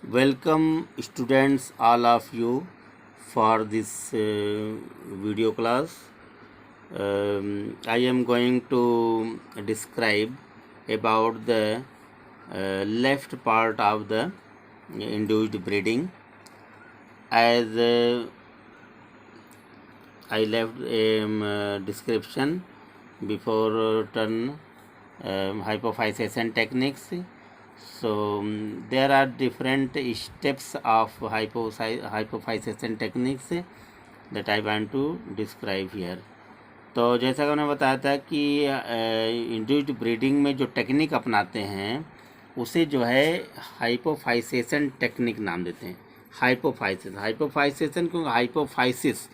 Welcome students, all of you, for this video class. I am going to describe about the left part of the induced breeding. As I left a description before turn hypophysis techniques. So there are different steps of hypophysis techniques that I want to describe here. तो जैसा कि मैंने बताया था कि induced breeding में जो technique अपनाते हैं उसे जो है हाइपोफाइसेशन टेक्निक नाम देते हैं। हाइपोफाइसेशन क्योंकि हाइपोफाइसिस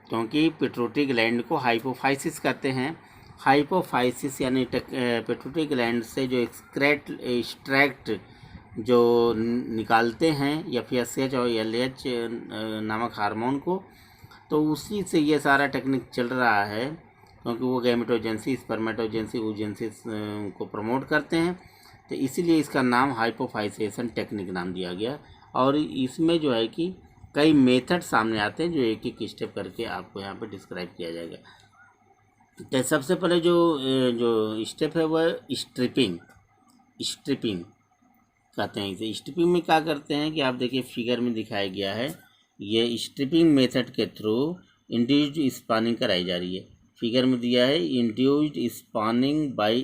क्योंकि पिट्यूटरी ग्लैंड को हाइपोफाइसिस कहते हैं। हाइपोफाइसिस यानी पिट्यूटरी ग्लैंड से जो एक्सट्रैक्ट जो निकालते हैं FSH और LH नामक हार्मोन को, तो उसी से ये सारा टेक्निक चल रहा है क्योंकि वो गैमेटोजेंसी, स्पर्मेटोजेंसी, oogenesis को प्रमोट करते हैं। तो इसीलिए इसका नाम हाइपोफाइसेशन टेक्निक नाम दिया गया। और इसमें जो है कि कई मेथड सामने आते हैं जो एक एक स्टेप करके आपको यहाँ पे डिस्क्राइब किया जाएगा। तो सबसे पहले जो स्टेप है वह स्ट्रिपिंग कहते हैं इसे। स्ट्रिपिंग में क्या करते हैं कि आप देखिए फिगर में दिखाया गया है, ये स्ट्रिपिंग मेथड के थ्रू इंड्यूस्ड स्पॉनिंग कराई जा रही है। फिगर में दिया है इंड्यूस्ड स्पॉनिंग बाय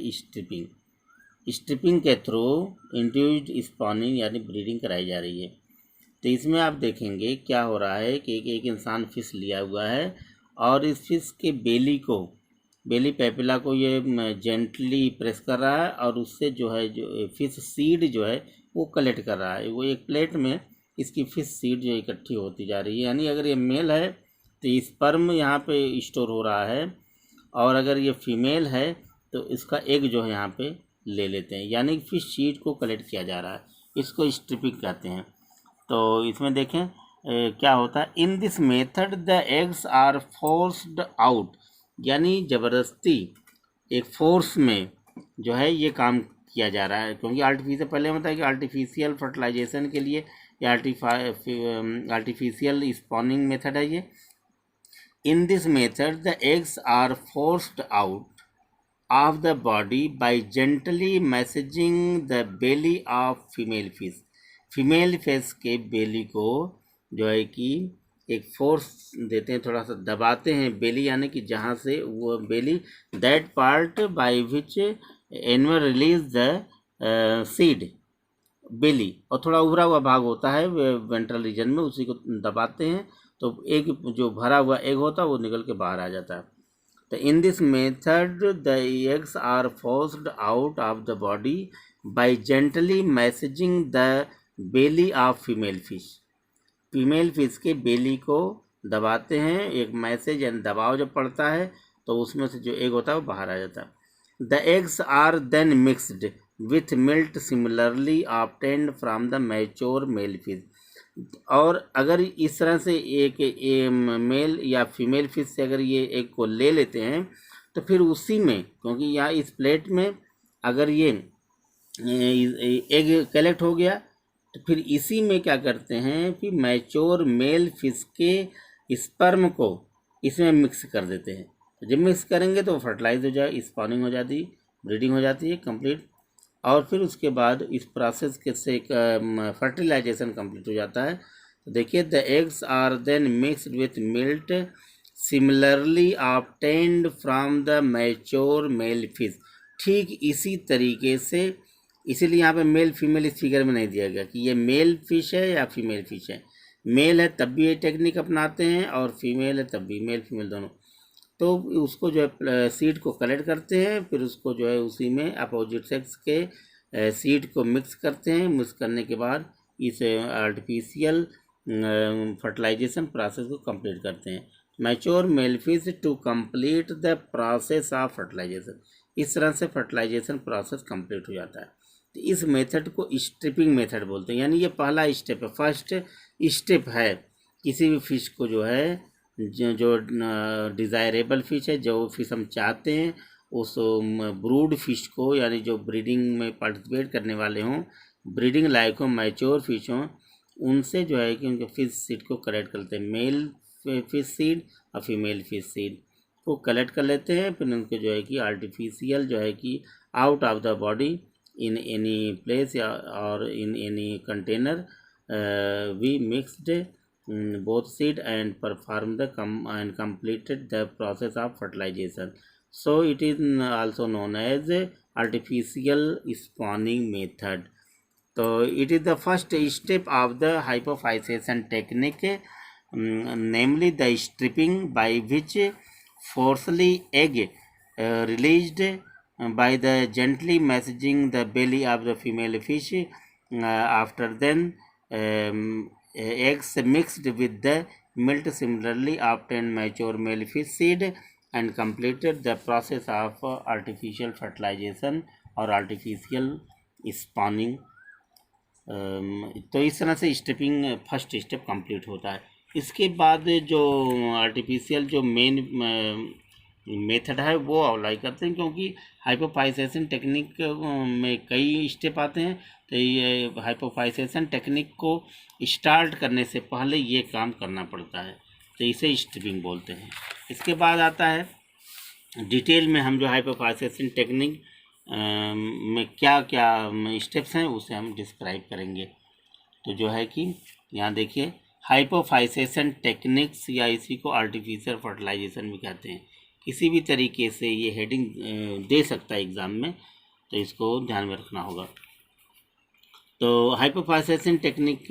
स्ट्रिपिंग के थ्रू इंड्यूस्ड स्पॉनिंग यानी ब्रीडिंग कराई जा रही है। तो इसमें आप देखेंगे क्या हो रहा है कि एक इंसान फिश लिया हुआ है और इस फिश के बेली पैपिला को ये जेंटली प्रेस कर रहा है और उससे जो है जो फिश सीड जो है वो कलेक्ट कर रहा है। वो एक प्लेट में इसकी फिश सीड जो इकट्ठी होती जा रही है। यानी अगर ये मेल है तो स्पर्म यहाँ पे स्टोर हो रहा है और अगर ये फीमेल है तो इसका एग जो है यहाँ पे ले लेते हैं। यानी फिश सीड को कलेक्ट किया जा रहा है, इसको स्ट्रिपिंग कहते हैं। तो इसमें देखें क्या होता है, in this method the eggs are forced out, यानी ज़बरदस्ती एक फोर्स में जो है ये काम किया जा रहा है। क्योंकि आर्टिफिशियल, पहले बताया कि आर्टिफिशियल फर्टिलाइजेशन के लिए या आर्टिफिशियल स्पॉनिंग मेथड है ये। In this method the eggs are forced out of the body by gently massaging the belly of female fish के बेली को जो है कि एक फोर्स देते हैं, थोड़ा सा दबाते हैं बेली, यानी कि जहाँ से वो belly that part by which animal release the seed belly, और थोड़ा उभरा हुआ भाग होता है वेंट्रल रीजन में, उसी को दबाते हैं तो एक जो भरा हुआ एग होता है वो निकल के बाहर आ जाता है। तो in this method the eggs are forced out of the body by gently massaging the belly of female fish के बेली को दबाते हैं। एक मैसेज यानी दबाव जब पड़ता है तो उसमें से जो एग होता है वो बाहर आ जाता है। The eggs are then mixed with milk similarly obtained from the mature male fish. और अगर इस तरह से एक मेल या फीमेल फिश से अगर ये एग को ले लेते हैं तो फिर उसी में, क्योंकि यहाँ इस प्लेट में अगर ये एग कलेक्ट हो गया तो फिर इसी में क्या करते हैं, फिर मैच्योर मेल फिश के स्पर्म को इसमें मिक्स कर देते हैं। तो जब मिक्स करेंगे तो फर्टिलाइज हो जाए, स्पॉनिंग हो जाती है, ब्रीडिंग हो जाती है कंप्लीट। और फिर उसके बाद इस प्रोसेस के से फर्टिलाइजेशन कंप्लीट हो जाता है। तो देखिए the eggs are then mixed with milk similarly obtained from the mature male fish. ठीक इसी तरीके से, इसीलिए यहाँ पे मेल फीमेल इस फिगर में नहीं दिया गया कि ये मेल फिश है या फीमेल फिश है। मेल है तब भी ये टेक्निक अपनाते हैं और फीमेल है तब भी, मेल फीमेल दोनों। तो उसको जो है सीड को कलेक्ट करते हैं, फिर उसको जो है उसी में अपोजिट सेक्स के सीड को मिक्स करते हैं। मिक्स करने के बाद इस आर्टिफिशियल फर्टिलाइजेशन प्रोसेस को कंप्लीट करते हैं। Mature male fish to complete the process of fertilization, इस तरह से फर्टिलाइजेशन प्रोसेस कंप्लीट हो जाता है। तो इस मेथड को स्ट्रिपिंग मेथड बोलते हैं। यानी ये पहला स्टेप है, फर्स्ट स्टेप है किसी भी फिश को जो है जो डिज़ायरेबल फिश है, जो फिश हम चाहते हैं उस ब्रूड फिश को, यानी जो ब्रीडिंग में पार्टिसिपेट करने वाले हों ब्रीडिंग लायक हो मैच्योर फिश हों, उनसे जो है कि उनके फिश सीड को कलेक्ट करते हैं। मेल फिश सीड और फीमेल फिश सीड को कलेक्ट कर लेते हैं, फिर उनको जो है कि आर्टिफिशियल जो है कि out of the body in any place या और in any container we mixed both seed and perform the and completed the process of fertilization. So it is also known as artificial spawning method. So it is the first step of the hypophysis technique, namely the stripping by which forcefully egg released by the gently massaging the belly of the female fish. After then eggs mixed with the milk similarly obtained mature male fish seed and completed the process of artificial fertilization और artificial spawning. तो इस तरह से stepping first step complete होता है। इसके बाद जो आर्टिफिशियल जो मेन मेथड है वो अप्लाई करते हैं, क्योंकि हाइपोफाइसेशन टेक्निक में कई स्टेप आते हैं। तो ये हाइपोफाइसेशन टेक्निक को स्टार्ट करने से पहले ये काम करना पड़ता है, तो इसे स्ट्रिपिंग बोलते हैं। इसके बाद आता है डिटेल में हम जो हाइपोफाइसेशन टेक्निक में क्या क्या स्टेप्स हैं उसे हम डिस्क्राइब करेंगे। तो जो है कि यहाँ देखिए हाइपोफाइसेशन टेक्निक्स या इसी को आर्टिफिशियल फर्टिलाइजेशन भी कहते हैं। किसी भी तरीके से ये हेडिंग दे सकता है एग्ज़ाम में, तो इसको ध्यान में रखना होगा। तो हाइपोफाइसेशन टेक्निक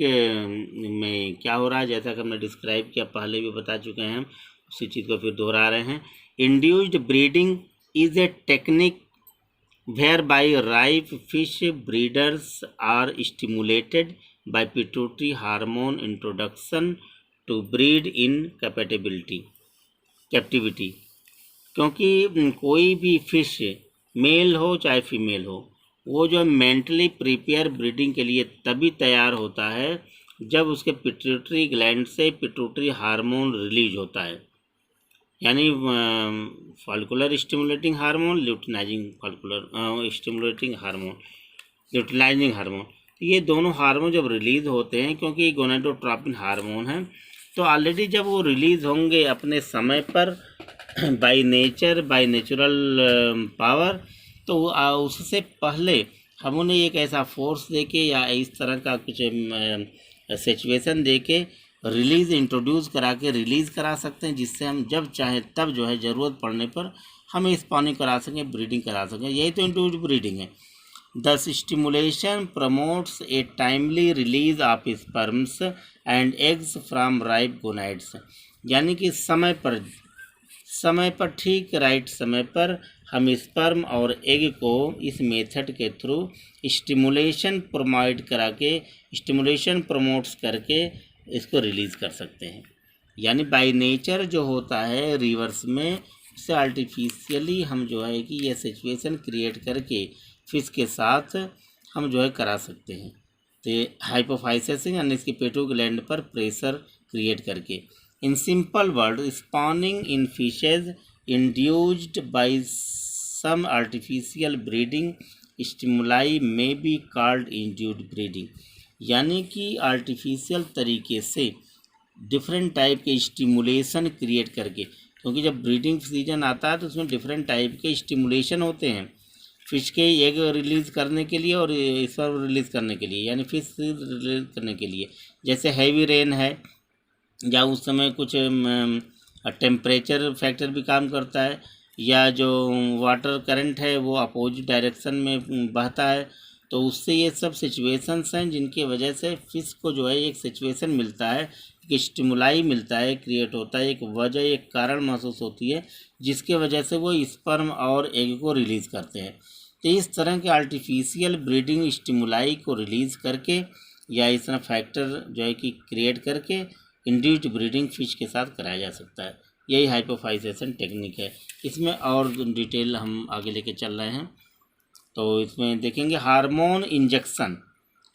में क्या हो रहा है, जैसा कि हमने डिस्क्राइब किया पहले भी बता चुके हैं, हम उसी चीज़ को फिर दोहरा रहे हैं। Induced breeding is a technique whereby ripe fish breeders are stimulated by pituitary hormone introduction to breed in captivity। क्योंकि कोई भी फिश मेल हो चाहे फीमेल हो, वो जो मेंटली प्रिपेयर ब्रीडिंग के लिए तभी तैयार होता है जब उसके पिट्यूटरी ग्लैंड से पिट्यूटरी हार्मोन रिलीज होता है, यानी follicular stimulating hormone, luteinising follicular stimulating hormone, luteinizing hormone. तो ये दोनों हार्मोन जब रिलीज़ होते हैं, क्योंकि ये गोनाडोट्रोपिन हार्मोन है, तो ऑलरेडी जब वो रिलीज़ होंगे अपने समय पर बाय नेचुरल पावर, तो उससे पहले हम उन्हें एक ऐसा फोर्स देके या इस तरह का कुछ सिचुएशन देके रिलीज़ इंट्रोड्यूस करा के रिलीज़ करा सकते हैं, जिससे हम जब चाहें तब जो है ज़रूरत पड़ने पर हम स्पॉनिंग करा सकें, ब्रीडिंग करा सकें। यही तो इंट्रोड्यूस ब्रीडिंग है। दस stimulation promotes A timely release of sperms and eggs from ripe gonads, यानी कि समय पर ठीक राइट समय पर हम स्पर्म और एग को इस मेथड के थ्रू स्टिमुलेशन प्रमोट्स करके इसको रिलीज़ कर सकते हैं। यानी बाय नेचर जो होता है रिवर्स में, उससे आर्टिफिशियली हम जो है कि ये सिचुएशन क्रिएट करके फिश के साथ हम जो है करा सकते हैं। तो हाइपोफाइसेशन यानी इसके पेटू ग्लैंड पर प्रेशर क्रिएट करके। In simple word, spawning in fishes induced by some artificial breeding stimuli may be called induced breeding, यानी कि आर्टिफिशियल तरीके से डिफरेंट टाइप के स्टिमुलेशन क्रिएट करके, क्योंकि जब ब्रीडिंग सीजन आता है तो उसमें डिफरेंट टाइप के स्टिमुलेशन होते हैं फिश के एग रिलीज़ करने के लिए और स्पर्म रिलीज़ करने के लिए, यानी फिश रिलीज़ करने के लिए। जैसे हैवी रेन है या उस समय कुछ टेम्परेचर फैक्टर भी काम करता है, या जो वाटर करंट है वो अपोजिट डायरेक्शन में बहता है, तो उससे ये सब सिचुएशंस हैं जिनकी वजह से फिश को जो है एक सिचुएशन मिलता है, एक स्टिमुलाई मिलता है, क्रिएट होता है, एक वजह एक कारण महसूस होती है जिसके वजह से वो स्पर्म और एग को रिलीज़ करते हैं। तो इस तरह के आर्टिफिशियल ब्रीडिंग स्टिमुलाई को रिलीज़ करके या इस तरह फैक्टर जो है कि क्रिएट करके इंड्यूस्ड ब्रीडिंग फिश के साथ कराया जा सकता है। यही हाइपोफाइसेशन टेक्निक है। इसमें और डिटेल हम आगे लेके चल रहे हैं। तो इसमें देखेंगे हार्मोन इंजेक्शन,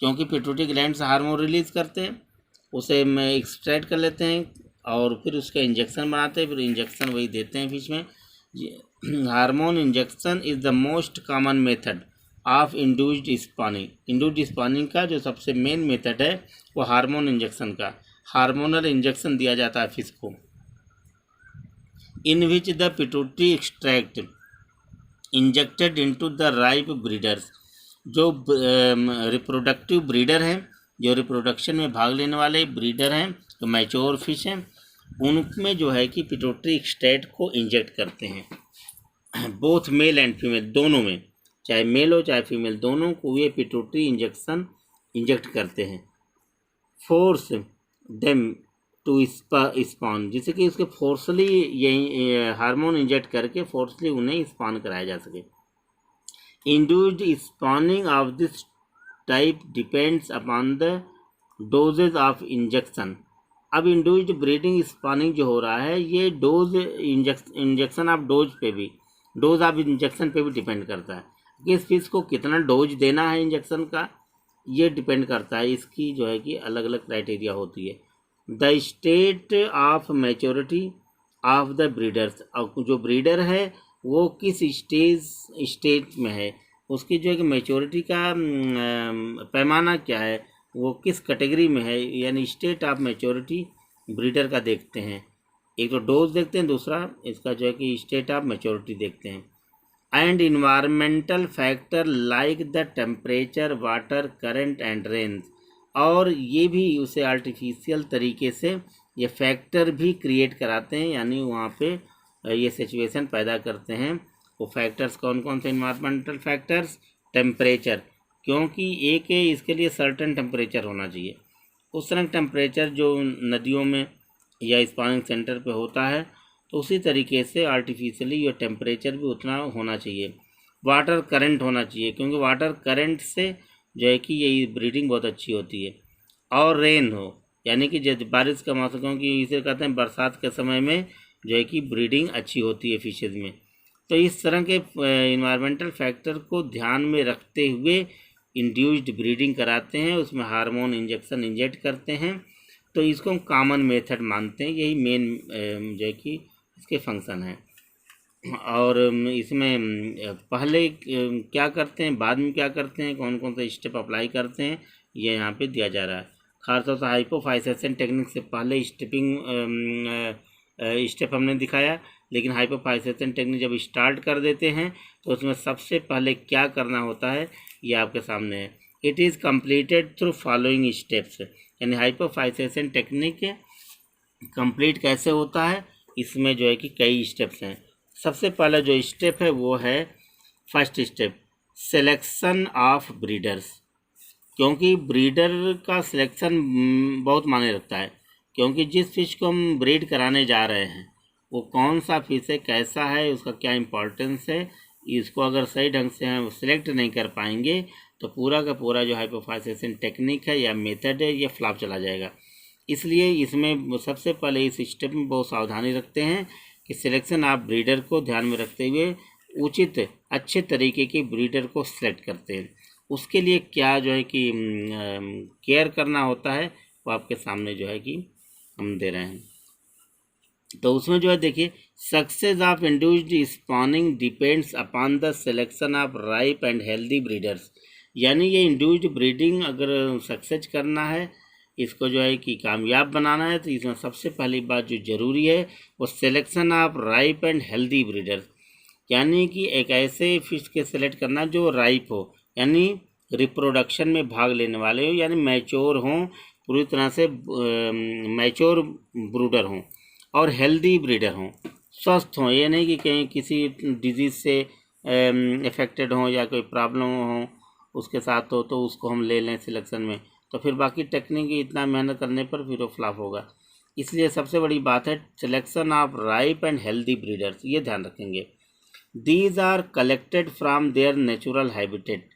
क्योंकि पिट्यूटरी ग्लैंड से हार्मोन रिलीज़ करते हैं, उसे में एक्सट्रैक्ट कर लेते हैं और फिर उसका इंजेक्शन बनाते हैं, फिर इंजेक्शन वही देते हैं फिश में। Hormone injection is the most common method of induced spawning. Induced spawning का जो सबसे मेन मेथड है वो हार्मोन इंजेक्शन का, हार्मोनल इंजेक्शन दिया जाता है फिश को, in which the pituitary extract injected into the ripe breeders. जो रिप्रोडक्टिव ब्रीडर हैं, जो रिप्रोडक्शन में भाग लेने वाले ब्रीडर हैं, जो मैच्योर फिश हैं, उनमें जो है कि पिट्यूटरी एक्सट्रैक्ट को इंजेक्ट करते हैं। बोथ मेल एंड फीमेल, दोनों में, चाहे मेल हो चाहे फीमेल, दोनों को ये पिट्यूटरी इंजेक्शन इंजेक्ट करते हैं। फोर्स देम टू स्पॉन, जिससे कि उसके फोर्सली यही हार्मोन इंजेक्ट करके फोर्सली उन्हें स्पॉन कराया जा सके। Induced spawning of this type depends upon the doses of injection. अब इंड्यूस्ड ब्रीडिंग स्पॉनिंग जो हो रहा है ये dose injection of dose of injection पे भी डिपेंड करता है कि इस फिश को कितना डोज देना है इंजेक्शन का, ये डिपेंड करता है। इसकी जो है कि अलग अलग क्राइटेरिया होती है। The state of maturity of the breeders, जो ब्रीडर है वो किस स्टेट में है, उसकी जो है कि मैच्योरिटी का पैमाना क्या है, वो किस कैटेगरी में है, यानी स्टेट ऑफ मैच्योरिटी ब्रीडर का देखते हैं। एक तो डोज देखते हैं, दूसरा इसका जो है कि स्टेट ऑफ मैच्योरिटी देखते हैं। And environmental factor like the temperature, water, current and rain, और ये भी उसे आर्टिफिशियल तरीके से ये फैक्टर भी क्रिएट कराते हैं, यानी वहाँ पे ये सिचुएशन पैदा करते हैं। वो फैक्टर्स कौन कौन से? इन्वायरमेंटल फैक्टर्स, टेम्परेचर, क्योंकि एक इसके लिए सर्टेन टेम्परेचर होना चाहिए। उस तरह टेम्परेचर जो नदियों में या स्पॉनिंग सेंटर पे होता है, तो उसी तरीके से आर्टिफिशियली ये टेम्परेचर भी उतना होना चाहिए। वाटर करंट होना चाहिए, क्योंकि वाटर करंट से जो है कि ये ब्रीडिंग बहुत अच्छी होती है। और रेन हो, यानी कि जब बारिश का मौसम, क्योंकि इसे कहते हैं बरसात के समय में जो है कि ब्रीडिंग अच्छी होती है फिशेज़ में। तो इस तरह के इन्वायरमेंटल फैक्टर को ध्यान में रखते हुए इंड्यूस्ड ब्रीडिंग कराते हैं, उसमें हार्मोन इंजेक्शन इंजेक्ट करते हैं। तो इसको हम कॉमन मेथड मानते हैं, यही मेन जो है कि इसके फंक्शन है। और इसमें पहले क्या करते हैं, बाद में क्या करते हैं, कौन कौन से स्टेप अप्लाई करते हैं, ये यहाँ पे दिया जा रहा है। खासतौर से हाइपोफाइसेशन टेक्निक से पहले स्टेप हमने दिखाया, लेकिन हाइपोफाइसेशन टेक्निक जब स्टार्ट कर देते हैं तो उसमें सबसे पहले क्या करना होता है ये आपके सामने है। It is completed through following steps, यानी हाइपोफाइसेशन टेक्निक कंप्लीट कैसे होता है, इसमें जो है कि कई स्टेप्स हैं। सबसे पहला जो स्टेप है वो है first step, selection of breeders. क्योंकि ब्रीडर का सिलेक्शन बहुत मायने रखता है, क्योंकि जिस फिश को हम ब्रीड कराने जा रहे हैं वो कौन सा फिश है, कैसा है, उसका क्या इम्पोर्टेंस है, इसको अगर सही ढंग से हम सिलेक्ट नहीं कर पाएंगे तो पूरा का पूरा जो हाइपोफाइसेशन टेक्निक है या मेथड है ये फ्लॉप चला जाएगा। इसलिए इसमें सबसे पहले इस स्टेप में बहुत सावधानी रखते हैं कि सिलेक्शन ऑफ ब्रीडर को ध्यान में रखते हुए उचित अच्छे तरीके के ब्रीडर को सिलेक्ट करते हैं। उसके लिए क्या जो है कि केयर करना होता है वो आपके सामने जो है कि हम दे रहे हैं। तो उसमें जो है देखिए, success of induced spawning depends upon the selection of ripe and healthy breeders. यानी ये इंड्यूस्ड ब्रीडिंग अगर सक्सेस करना है, इसको जो है कि कामयाब बनाना है, तो इसमें सबसे पहली बात जो ज़रूरी है वो selection of ripe and healthy breeders, यानी कि एक ऐसे फिश के सेलेक्ट करना जो राइप हो, यानी रिप्रोडक्शन में भाग लेने वाले हो, यानी मैच्योर हों, पूरी तरह से मैच्योर ब्रूडर हों, और हेल्दी ब्रीडर हों, स्वस्थ हों। ये नहीं कि कहीं किसी डिजीज़ से इफ़ेक्टेड हों या कोई प्रॉब्लम हो उसके साथ हो तो उसको हम ले लें सिलेक्शन में, तो फिर बाकी टेक्निक इतना मेहनत करने पर फिर वो फ्लॉप होगा। इसलिए सबसे बड़ी बात है selection of ripe and healthy breeders, ये ध्यान रखेंगे। These are collected from their natural habitat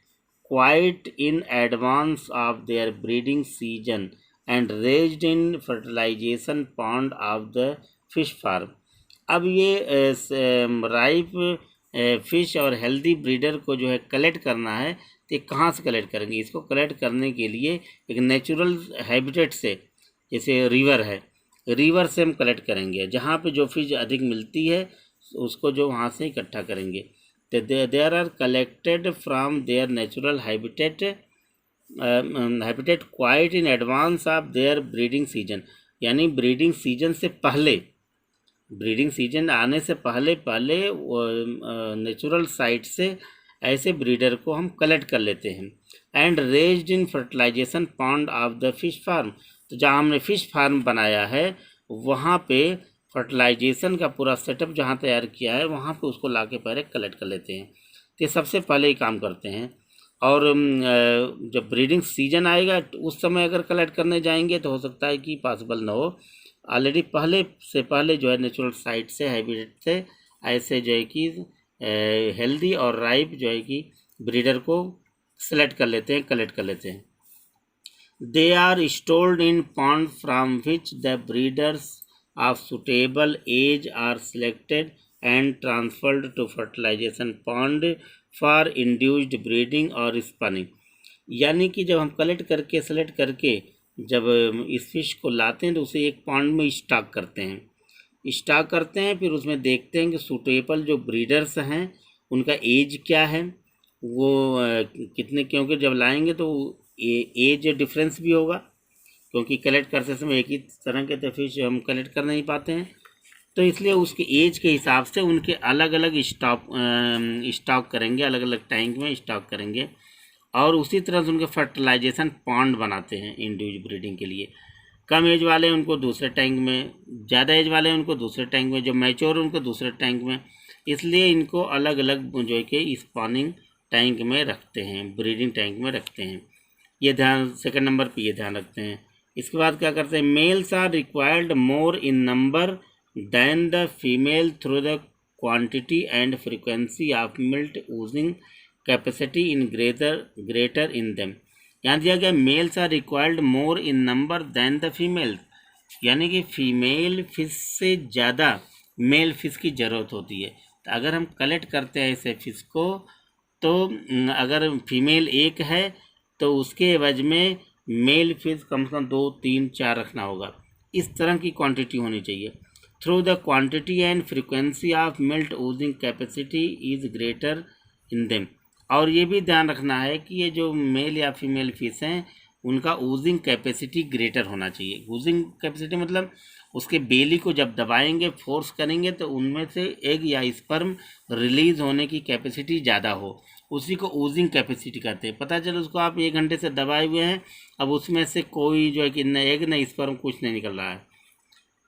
quite in advance of their breeding season and raised in fertilization pond of the fish farm. अब ये राइप फिश और healthy breeder को जो है collect करना है, तो कहाँ से कलेक्ट करेंगे? इसको कलेक्ट करने के लिए एक नेचुरल हैबिटेट से, जैसे रिवर है, रिवर से हम कलेक्ट करेंगे। जहाँ पे जो फिश अधिक मिलती है उसको जो वहाँ से इकट्ठा करेंगे। They are collected from their natural habitat quite in advance of their breeding season, यानी ब्रीडिंग सीजन से पहले, ब्रीडिंग सीजन आने से पहले पहले नेचुरल साइट से ऐसे ब्रीडर को हम कलेक्ट कर लेते हैं। And raised in fertilization pond of the fish farm, तो जहाँ हमने फिश फार्म बनाया है वहाँ पे फर्टिलाइजेशन का पूरा सेटअप जहाँ तैयार किया है वहाँ पे उसको लाके पहले कलेक्ट कर लेते हैं। तो ये सबसे पहले ही काम करते हैं। और जब ब्रीडिंग सीजन आएगा तो उस समय अगर कलेक्ट करने जाएंगे तो हो सकता है कि पॉसिबल ना हो, ऑलरेडी पहले से पहले जो है नेचुरल साइट से हैबिटेट से ऐसे जो है कि हेल्दी और राइप जो है कि ब्रीडर को सेलेक्ट कर लेते हैं, कलेक्ट कर लेते हैं। They are stored in pond from which the breeders of suitable age are selected and transferred to fertilization pond for induced breeding और स्पनिंग, यानी कि जब हम कलेक्ट करके सेलेक्ट करके जब इस फिश को लाते हैं तो उसे एक पॉन्ड में स्टॉक करते हैं, फिर उसमें देखते हैं कि सूटेबल जो ब्रीडर्स हैं उनका एज क्या है, वो कितने, क्योंकि जब लाएंगे तो एज डिफरेंस भी होगा, क्योंकि कलेक्ट करते समय एक ही तरह के तो फिश हम कलेक्ट कर नहीं पाते हैं, तो इसलिए उसके एज के हिसाब से उनके अलग अलग स्टॉक करेंगे, अलग अलग टैंक में स्टॉक करेंगे। और उसी तरह से उनके फर्टिलाइजेशन पॉन्ड बनाते हैं इंडिविजुअल ब्रीडिंग के लिए। कम एज वाले उनको दूसरे टैंक में, ज़्यादा एज वाले उनको दूसरे टैंक में, जो मैच्योर उनको दूसरे टैंक में, इसलिए इनको अलग अलग जो है कि स्पॉनिंग टैंक में रखते हैं, ब्रीडिंग टैंक में रखते हैं। ये ध्यान, सेकंड नंबर पे ये ध्यान रखते हैं। इसके बाद क्या करते हैं, males are required more in number than the female through the quantity and frequency of milk using capacity in greater in them. यहाँ दिया गया males are required more in number than the female, यानी कि female fish से ज़्यादा mail fish की ज़रूरत होती है। तो अगर हम कलेक्ट करते हैं ऐसे फिश को तो अगर फीमेल एक है तो उसके एवज में मेल फिश कम से कम 2, 3, 4 रखना होगा। इस तरह की क्वांटिटी होनी चाहिए। Through the quantity and frequency of milk using capacity is greater in them. और ये भी ध्यान रखना है कि ये जो मेल या फीमेल फिश हैं उनका ऊजिंग कैपेसिटी ग्रेटर होना चाहिए। ऊजिंग कैपेसिटी मतलब उसके बेली को जब दबाएंगे, फोर्स करेंगे तो उनमें से एग या स्पर्म रिलीज होने की कैपेसिटी ज़्यादा हो, उसी को ऊजिंग कैपेसिटी कहते हैं। पता चले उसको आप 1 घंटे से दबाए हुए हैं, अब उसमें से कोई जो है कि न एग न स्पर्म कुछ नहीं निकल रहा है,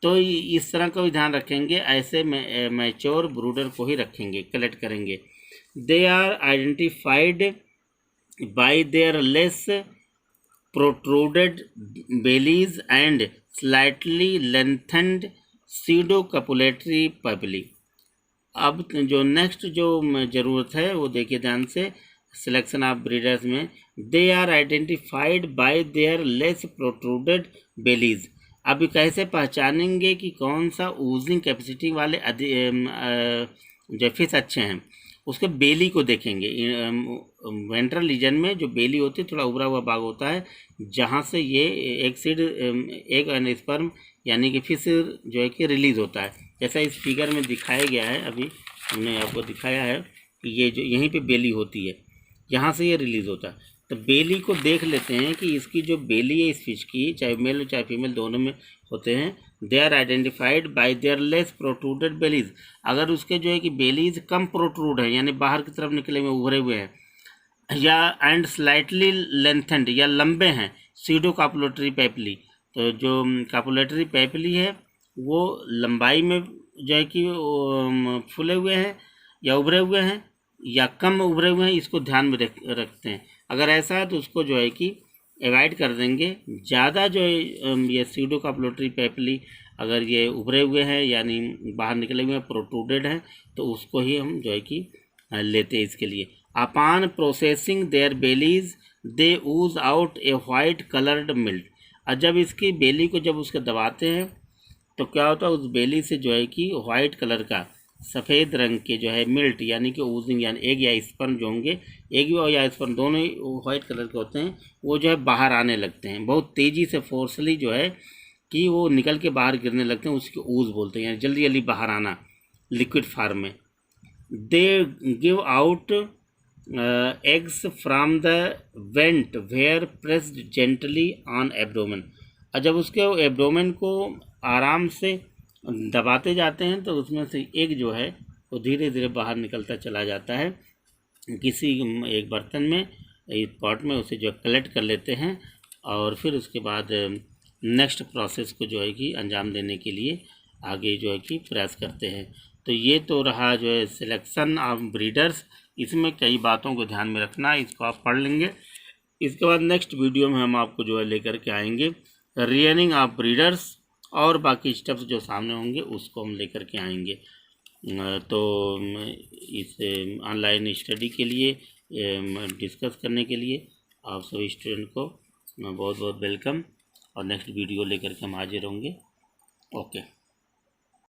तो इस तरह का भी ध्यान रखेंगे। ऐसे मैच्योर ब्रूडर को ही रखेंगे, कलेक्ट करेंगे। They are identified by their less protruded bellies and slightly lengthened pseudocopulatory papillae. अब जो नेक्स्ट जो ज़रूरत है वो देखिए ध्यान से, सिलेक्शन ऑफ ब्रीडर्स में they are identified by their less protruded bellies. अभी कैसे पहचानेंगे कि कौन सा ऊजिंग कैपेसिटी वाले जो फिश अच्छे हैं, उसके बेली को देखेंगे। वेंट्रल रीजन में जो बेली होती है थोड़ा उभरा हुआ भाग होता है, जहाँ से ये एक स्पर्म यानी कि फिश जो है कि रिलीज़ होता है। जैसा इस फिगर में दिखाया गया है, अभी हमने आपको दिखाया है कि ये जो यहीं पे बेली होती है, यहाँ से ये रिलीज़ होता है। तो बेली को देख लेते हैं कि इसकी जो बेली है इस फिश की, चाहे मेल चाहे फीमेल दोनों में होते हैं, they are identified by their less protruded bellies. अगर उसके जो है कि बेलीज कम प्रोट्रूड है यानी बाहर की तरफ निकले हुए उभरे हुए हैं, या एंड स्लाइटली लेंथेंड या लंबे हैं, सीडो कापुलेटरी पेपली, तो जो कापुलेटरी पेपली है वो लंबाई में जो है कि फूले हुए हैं या उभरे हुए हैं या कम उभरे हुए हैं, इसको ध्यान में रखते हैं। अगर ऐसा है तो उसको जो है कि एवॉइड कर देंगे। ज़्यादा जो है ये सीडो कापुलेटरी पेपली अगर ये उभरे हुए हैं यानी बाहर निकले हुए हैं, प्रोट्रूडेड हैं, तो उसको ही हम जो है कि लेते हैं इसके लिए। Upon processing their bellies they ooze out a white coloured milk. और जब इसकी बेली को जब उसके दबाते हैं तो क्या होता है, उस बेली से जो है कि वाइट कलर का सफ़ेद रंग के जो है मिल्ट यानी कि ऊजिंग यानी एग या स्पर्म जो होंगे, एग या स्पर्म दोनों ही वाइट कलर के होते हैं, वो जो है बाहर आने लगते हैं बहुत तेज़ी से, फोर्सली जो है कि वो निकल के बाहर गिरने लगते हैं, उसकी ऊज बोलते हैं, यानी जल्दी जल्दी बाहर आना लिक्विड फार्म में। They give out eggs from the vent where pressed gently on abdomen। और जब उसके एब्डोमेन को आराम से दबाते जाते हैं तो उसमें से एक जो है वो धीरे धीरे बाहर निकलता चला जाता है। किसी एक बर्तन में, एक पॉट में उसे जो कलेक्ट कर लेते हैं और फिर उसके बाद नेक्स्ट प्रोसेस को जो है कि अंजाम देने के लिए आगे जो है कि प्रयास करते हैं। तो ये तो रहा जो है सिलेक्शन ऑफ ब्रीडर्स। इसमें कई बातों को ध्यान में रखना है, इसको आप पढ़ लेंगे। इसके बाद नेक्स्ट वीडियो में हम आपको जो है लेकर के आएंगे रियरिंग ऑफ ब्रीडर्स, और बाकी स्टेप्स जो सामने होंगे उसको हम लेकर के आएंगे। तो इस ऑनलाइन स्टडी के लिए डिस्कस करने के लिए आप सभी स्टूडेंट को बहुत बहुत वेलकम, और नेक्स्ट वीडियो लेकर के हम हाजिर होंगे। ओके।